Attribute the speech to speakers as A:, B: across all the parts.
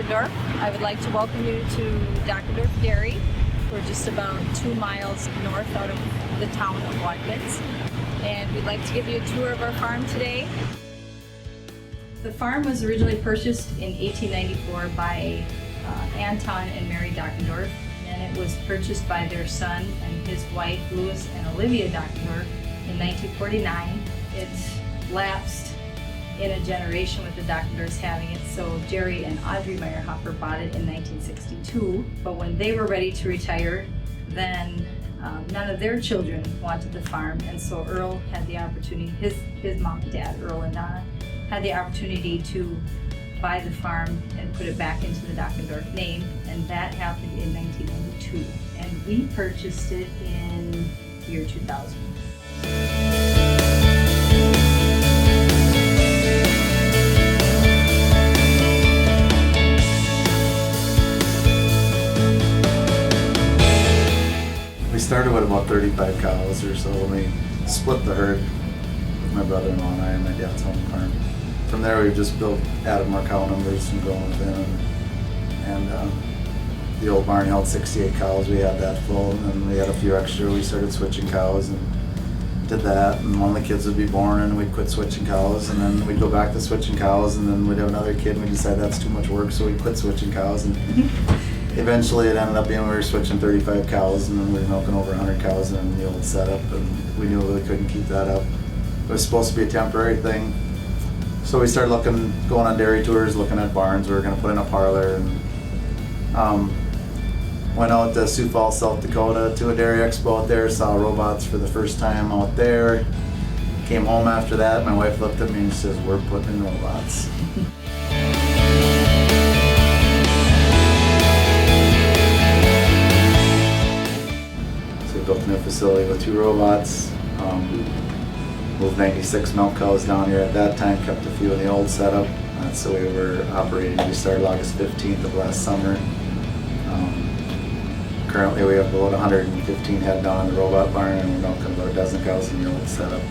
A: Dockendorf. I would like to welcome you to Dockendorf Dairy. We're just about 2 miles north out of the town of Watkins, and we'd like to give you a tour of our farm today. The farm was originally purchased in 1894 by Anton and Mary Dockendorf, and it was purchased by their son and his wife, Louis and Olivia Dockendorf, in 1949. It lapsed in a generation with the Dockendorfs having it, so Jerry and Audrey Meyerhofer bought it in 1962. But when they were ready to retire, then none of their children wanted the farm, and so Earl had the opportunity, his mom and dad, Earl and Donna, had the opportunity to buy the farm and put it back into the Dockendorf name, and that happened in 1992. And we purchased it in the year 2000.
B: We started with about 35 cows or so, and we split the herd with my brother-in-law and I and my dad's home farm. From there, we just added more cow numbers and grown within. And the old barn held 68 cows. We had that full, and then we had a few extra. We started switching cows and did that. And one of the kids would be born, and we'd quit switching cows, and then we'd go back to switching cows, and then we'd have another kid, and we decided that's too much work, so we quit switching cows. And eventually, it ended up being we were switching 35 cows, and then we were milking over 100 cows in the old setup, and we knew we couldn't keep that up. It was supposed to be a temporary thing. So we started going on dairy tours, looking at barns. We were going to put in a parlor, and went out to Sioux Falls, South Dakota to a dairy expo out there, saw robots for the first time out there. Came home after that, my wife looked at me and says, "We're putting in robots." So we built a new facility with 2 robots. Moved 96 milk cows down here at that time, kept a few in the old setup. So we were operating, we started August 15th of last summer. Currently we have about 115 head down in the robot barn, and we're milking about a dozen cows in the old setup.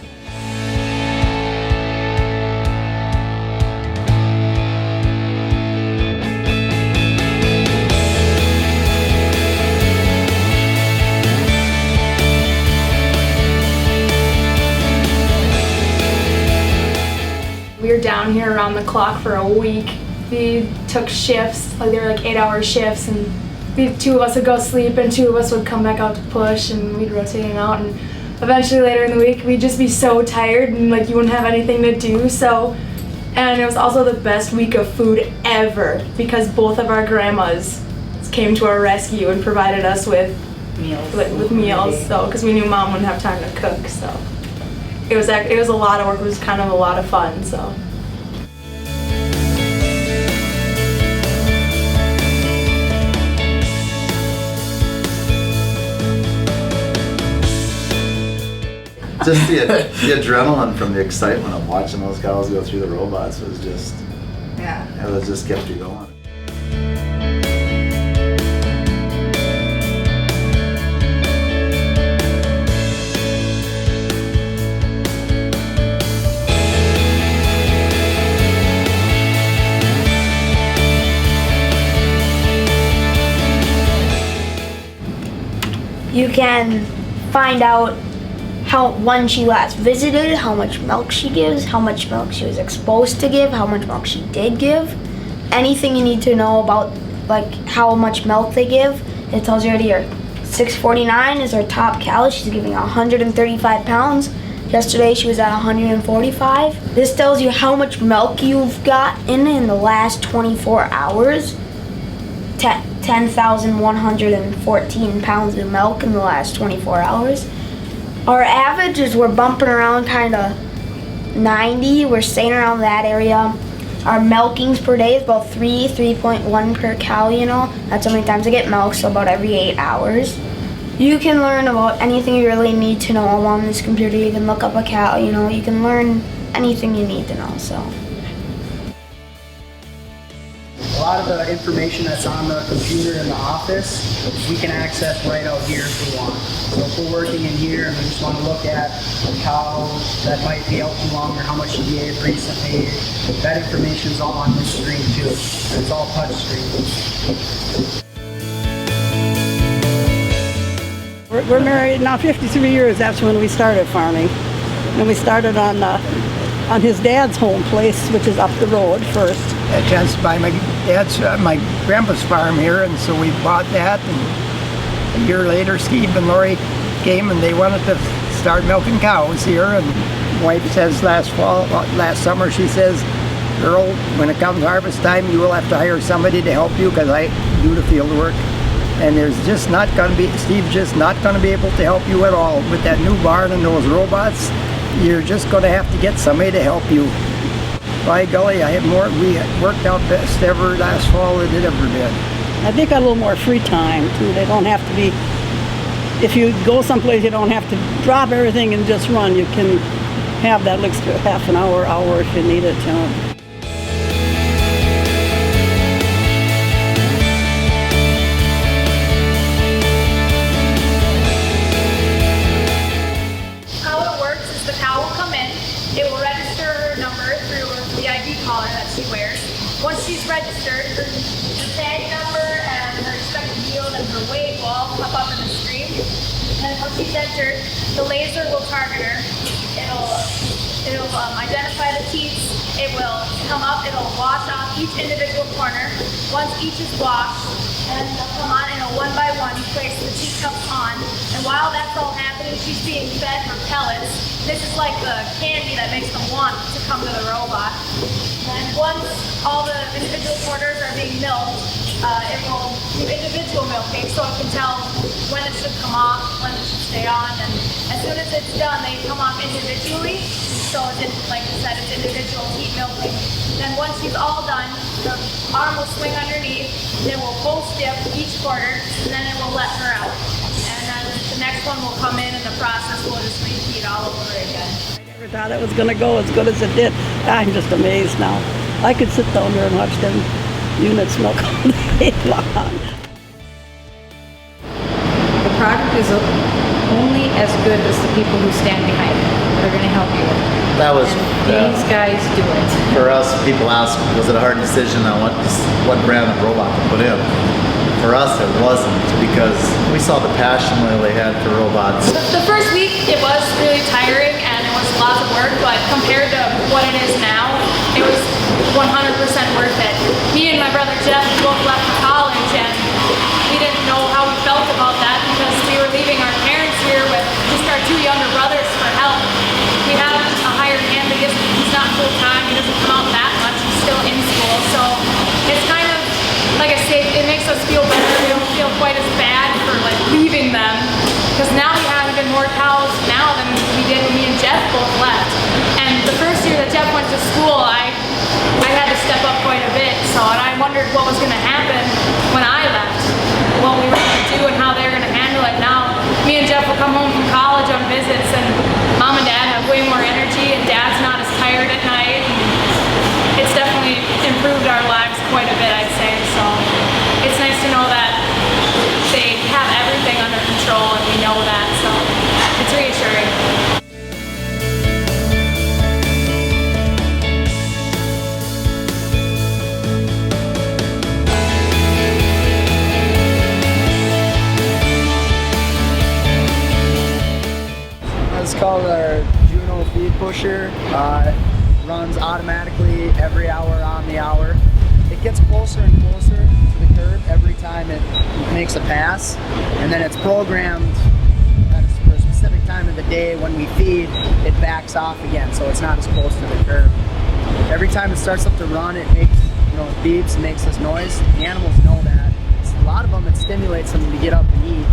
C: We were down here around the clock for a week. We took shifts, like they were like 8-hour shifts, and the 2 of us would go sleep and 2 of us would come back out to push, and we'd rotate in and out, and eventually later in the week we'd just be so tired and like you wouldn't have anything to do. And it was also the best week of food ever because both of our grandmas came to our rescue and provided us with meals. So because we knew Mom wouldn't have time to cook, so. It was a lot of work. It was kind of a lot of fun. So.
B: Just the adrenaline from the excitement of watching those cows go through the robots was just, it was just kept you going.
D: You can find out when she last visited, how much milk she gives, how much milk she was exposed to give, how much milk she did give. Anything you need to know about like how much milk they give, it tells you right here. 649 is her top cow. She's giving 135 pounds. Yesterday she was at 145. This tells you how much milk you've got in the last 24 hours. 10,114 pounds of milk in the last 24 hours. Our average is we're bumping around kind of 90. We're staying around that area. Our milkings per day is about 3.1 per cow, you know. That's how many times I get milked, so about every 8 hours. You can learn about anything you really need to know on this computer. You can look up a cow, you know. You can learn anything you need to know, so.
E: lot of the information that's on the computer in the office, we can access right out here if we want. So if we're working in here and we just want to look at a cow that might be out too long or how much she gave recently, that information's all on this screen too. And it's all touch screen.
F: We're married now 53 years. That's when we started farming. And we started on his dad's home place, which is up the road first.
G: A chance to buy my grandpa's farm here, and so we bought that. And a year later, Steve and Lori came, and they wanted to start milking cows here. And wife says last summer, she says, "Girl, when it comes harvest time, you will have to hire somebody to help you because I do the field work." And there's just not going to be, Steve's just not going to be able to help you at all. With that new barn and those robots, you're just going to have to get somebody to help you. By golly, we worked out best ever last fall than it ever did.
F: They got a little more free time too. They don't have to be, if you go someplace, you don't have to drop everything and just run. You can have that extra half an hour if you need it to.
A: Once she's registered, her tag number and her expected yield and her weight will all pop up in the screen. And once she's entered, the laser will target her. It'll identify the teats. It will come up. It'll wash off each individual corner. Once each is washed, and they'll come on and one by one place the teat comes on. And while that's all happening, she's being fed her pellets. This is like the candy that makes them want to come to the robot. And once all the individual quarters are being milked, it will do individual milking so it can tell when it should come off, when it should stay on. And as soon as it's done, they come off individually. So it's, like I said, it's individual heat milking. Then once she's all done, the arm will swing underneath, and it will post dip each quarter, and then it will let her out. And then the next one will come in, and the process will just repeat all over again.
F: I never thought it was going to go as good as it did. I'm just amazed now. I could sit down there and watch them units milk all day long.
A: The product is only as good as the people who stand behind it. They're going to help you.
B: That was
A: These guys do it.
B: for us. People ask, was it a hard decision on what brand of robot to put in? For us, it wasn't, because we saw the passion Lely had for robots.
C: The first week, it was really tiring and it was lots of work, but compared to what it is now, it was 100% worth it. Me and my brother Jeff both left for college, and we didn't know how we felt about that because we were leaving our parents here with just our two younger brothers for help. We have a hired hand, but he's not full-time, he doesn't come out that much, he's still in school, so it's kind of, like I say, it makes us feel better. We don't feel quite as bad for like leaving them, because now we have even more cows now than we did when me and Jeff both left. And the first year that Jeff went to school, I had to step up quite a bit, and I wondered what was going to happen when I left, what we were going to do and how they were going to handle it. Now, me and Jeff will come home from college on visits, and Mom and Dad have way more energy, and Dad's not as tired at night. It's definitely improved our lives quite a bit, I'd say. So it's nice to know that they have everything under control, and we know that, so it's reassuring.
E: It's called our Juno feed pusher. Runs automatically every hour on the hour. It gets closer and closer to the curb every time it makes a pass, and then it's programmed for a specific time of the day. When we feed, it backs off again, so it's not as close to the curb. Every time it starts up to run, it makes, it beeps and makes this noise. The animals know that. A lot of them, it stimulates them to get up and eat.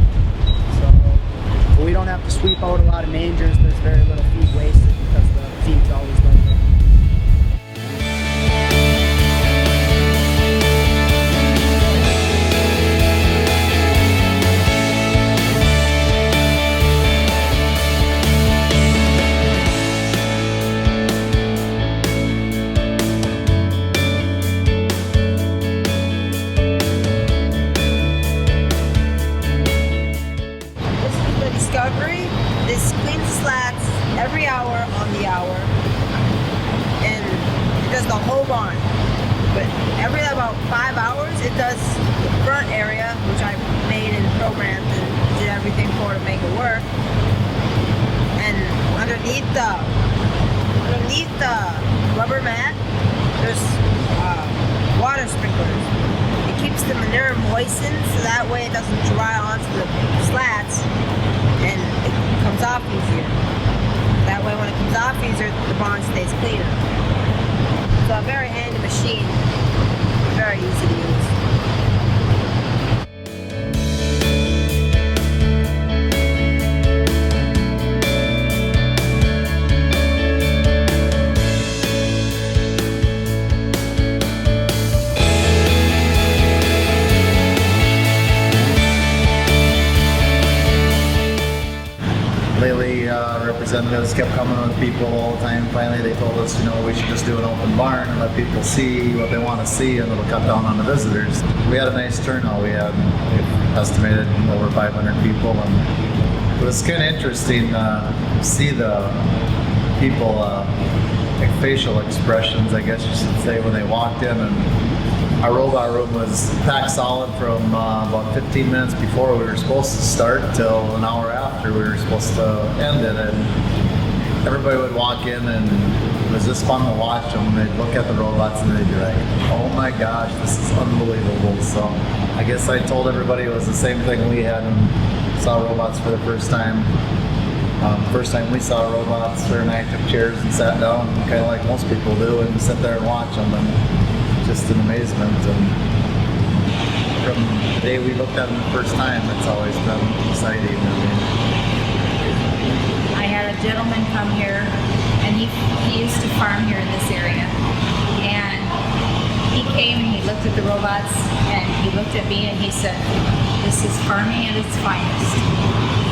E: So we don't have to sweep out a lot of mangers. There's very little feed wasted because the feed's always going in.
H: does the whole barn. But every about 5 hours, it does the front area, which I made and programmed and did everything for to make it work. And underneath the rubber mat, there's water sprinklers. It keeps the manure moistened, so that way it doesn't dry onto the slats, and it comes off easier. That way, when it comes off easier, the barn stays cleaner. So a very handy machine, very easy to use.
B: Lely representatives kept coming with people all the time. Finally, they told us, we should just do an open barn and let people see what they want to see, and it'll cut down on the visitors. We had a nice turnout. We estimated over 500 people, and it was kind of interesting to see the people, like facial expressions, I guess you should say, when they walked in. And our robot room was packed solid from about 15 minutes before we were supposed to start till an hour after we were supposed to end it. And everybody would walk in, and it was just fun to watch them. They'd look at the robots and they'd be like, oh my gosh, this is unbelievable. So I guess I told everybody it was the same thing we had and saw robots for the first time. First time we saw robots, Sarah and I took chairs and sat down, kind of like most people do, and sit there and watch them. And just in amazement. And from the day we looked at them the first time, it's always been exciting.
A: I had a gentleman come here, and he used to farm here in this area. And he came and he looked at the robots, and he looked at me and he said, "This is farming at its finest."